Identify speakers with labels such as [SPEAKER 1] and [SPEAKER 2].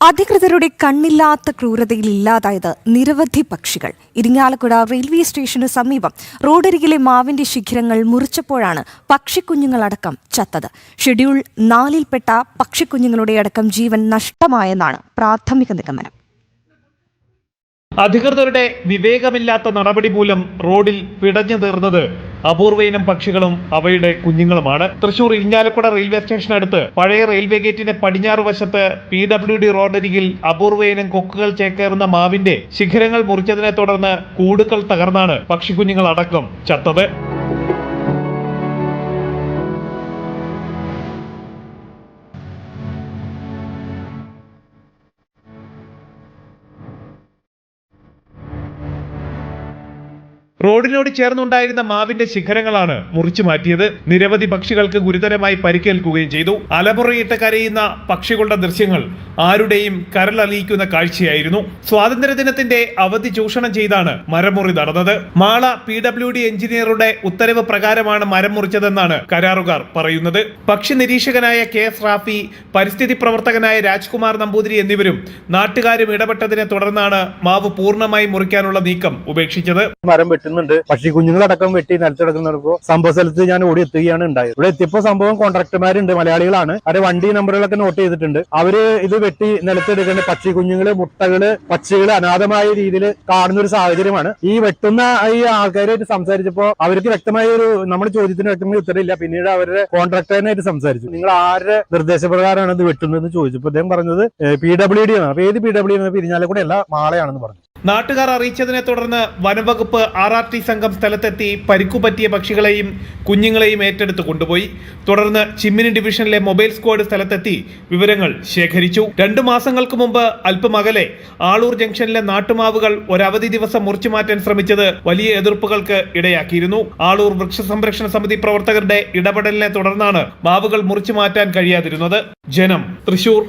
[SPEAKER 1] അധികൃതരുടെ കണ്ണില്ലാത്ത ക്രൂരതയിൽ ഇല്ലാതായത് നിരവധി പക്ഷികൾ. ഇരിങ്ങാലക്കുട റെയിൽവേ സ്റ്റേഷനു സമീപം റോഡരികിലെ മാവിന്റെ ശിഖരങ്ങൾ മുറിച്ചപ്പോഴാണ് പക്ഷിക്കുഞ്ഞുങ്ങളടക്കം ചത്തത്. ഷെഡ്യൂൾ 4-ൽപ്പെട്ട പക്ഷിക്കുഞ്ഞുങ്ങളുടെ അടക്കം ജീവൻ നഷ്ടമായെന്നാണ് പ്രാഥമിക നിഗമനം.
[SPEAKER 2] അധികൃതരുടെ വിവേകമില്ലാത്ത നടപടി മൂലം റോഡിൽ പിടഞ്ഞു തീർന്നത് അപൂർവയിനം പക്ഷികളും അവയുടെ കുഞ്ഞുങ്ങളുമാണ്. തൃശൂർ ഇരിങ്ങാലക്കുട റെയിൽവേ സ്റ്റേഷനടുത്ത് പഴയ റെയിൽവേ ഗേറ്റിന്റെ പടിഞ്ഞാറ് വശത്ത് PWD റോഡരികിൽ അപൂർവയിനം കൊക്കുകൾ ചേക്കേറുന്ന മാവിന്റെ ശിഖരങ്ങൾ മുറിച്ചതിനെ തുടർന്ന് കൂടുകൾ തകർന്നാണ് പക്ഷിക്കുഞ്ഞുങ്ങളടക്കം ചത്തത്. റോഡിനോട് ചേർന്നുണ്ടായിരുന്ന മാവിന്റെ ശിഖരങ്ങളാണ് മുറിച്ചു മാറ്റിയത്. നിരവധി പക്ഷികൾക്ക് ഗുരുതരമായി പരിക്കേൽക്കുകയും ചെയ്തു. അലമുറയിട്ട് കരയുന്ന പക്ഷികളുടെ ദൃശ്യങ്ങൾ ആരുടെയും കരളലിയിക്കുന്ന കാഴ്ചയായിരുന്നു. സ്വാതന്ത്ര്യദിനത്തിന്റെ അവധി ചൂഷണം ചെയ്താണ് മരമുറി നടന്നത്. മാള PWD എഞ്ചിനീയറുടെ ഉത്തരവ് പ്രകാരമാണ് മരം മുറിച്ചതെന്നാണ് കരാറുകാർ പറയുന്നത്. പക്ഷി നിരീക്ഷകനായ KS റാഫി, പരിസ്ഥിതി പ്രവർത്തകനായ രാജ്കുമാർ നമ്പൂതിരി എന്നിവരും നാട്ടുകാരും ഇടപെട്ടതിനെ തുടർന്നാണ് മാവ് പൂർണ്ണമായി മുറിക്കാനുള്ള നീക്കം ഉപേക്ഷിച്ചത്.
[SPEAKER 3] പക്ഷി കുഞ്ഞുങ്ങളടക്കം വെട്ടി നിലത്തിടക്കുന്നപ്പോ സംഭവ സ്ഥലത്ത് ഞാൻ ഓടി എത്തുകയാണ് ഉണ്ടായത്. ഇവിടെ എത്തിയപ്പോ സംഭവം കോൺട്രാക്ടർമാരുണ്ട്, മലയാളികളാണ്. അവരെ വണ്ടി നമ്പറുകളൊക്കെ നോട്ട് ചെയ്തിട്ടുണ്ട്. അവര് ഇത് വെട്ടി നിലത്തെടുക്കേണ്ട പക്ഷി കുഞ്ഞുങ്ങള്, മുട്ടകള്, പക്ഷികള് അനാഥമായ രീതിയിൽ കാണുന്ന ഒരു സാഹചര്യമാണ്. ഈ വെട്ടുന്ന ഈ ആൾക്കാരായിട്ട് സംസാരിച്ചപ്പോ അവർക്ക് വ്യക്തമായ ഒരു നമ്മുടെ ചോദ്യത്തിന് വ്യക്തമായ ഉത്തരവില്ല. പിന്നീട് അവരുടെ കോൺട്രാക്ടറിനായിട്ട് സംസാരിച്ചു. നിങ്ങൾ ആരുടെ നിർദ്ദേശപ്രകാരമാണ് ഇത് വെട്ടുന്നതെന്ന് ചോദിച്ചപ്പോൾ അദ്ദേഹം പറഞ്ഞത് PWD ആണ്. അപ്പൊ ഏത് PWD ആണ്? ഇരിഞ്ഞാലക്കുട അല്ല, മാളയാണെന്ന് പറഞ്ഞു.
[SPEAKER 2] നാട്ടുകാർ അറിയിച്ചതിനെ തുടർന്ന് വനംവകുപ്പ് RRT സംഘം സ്ഥലത്തെത്തി പരിക്കുപറ്റിയ പക്ഷികളെയും കുഞ്ഞുങ്ങളെയും ഏറ്റെടുത്ത് കൊണ്ടുപോയി. തുടർന്ന് ചിമ്മിനി ഡിവിഷനിലെ മൊബൈൽ സ്ക്വാഡ് സ്ഥലത്തെത്തി വിവരങ്ങൾ ശേഖരിച്ചു. 2 മാസങ്ങൾക്ക് മുമ്പ് അല്പം അകലെ ആളൂർ ജംഗ്ഷനിലെ നാട്ടുമാവുകൾ ഒരവധി ദിവസം മുറിച്ചു മാറ്റാൻ ശ്രമിച്ചത് വലിയ എതിർപ്പുകൾക്ക് ഇടയാക്കിയിരുന്നു. ആളൂർ വൃക്ഷ സംരക്ഷണ സമിതി പ്രവർത്തകരുടെ ഇടപെടലിനെ തുടർന്നാണ് മാവുകൾ മുറിച്ചു മാറ്റാൻ കഴിയാതിരുന്നത്. ജനം, തൃശൂർ.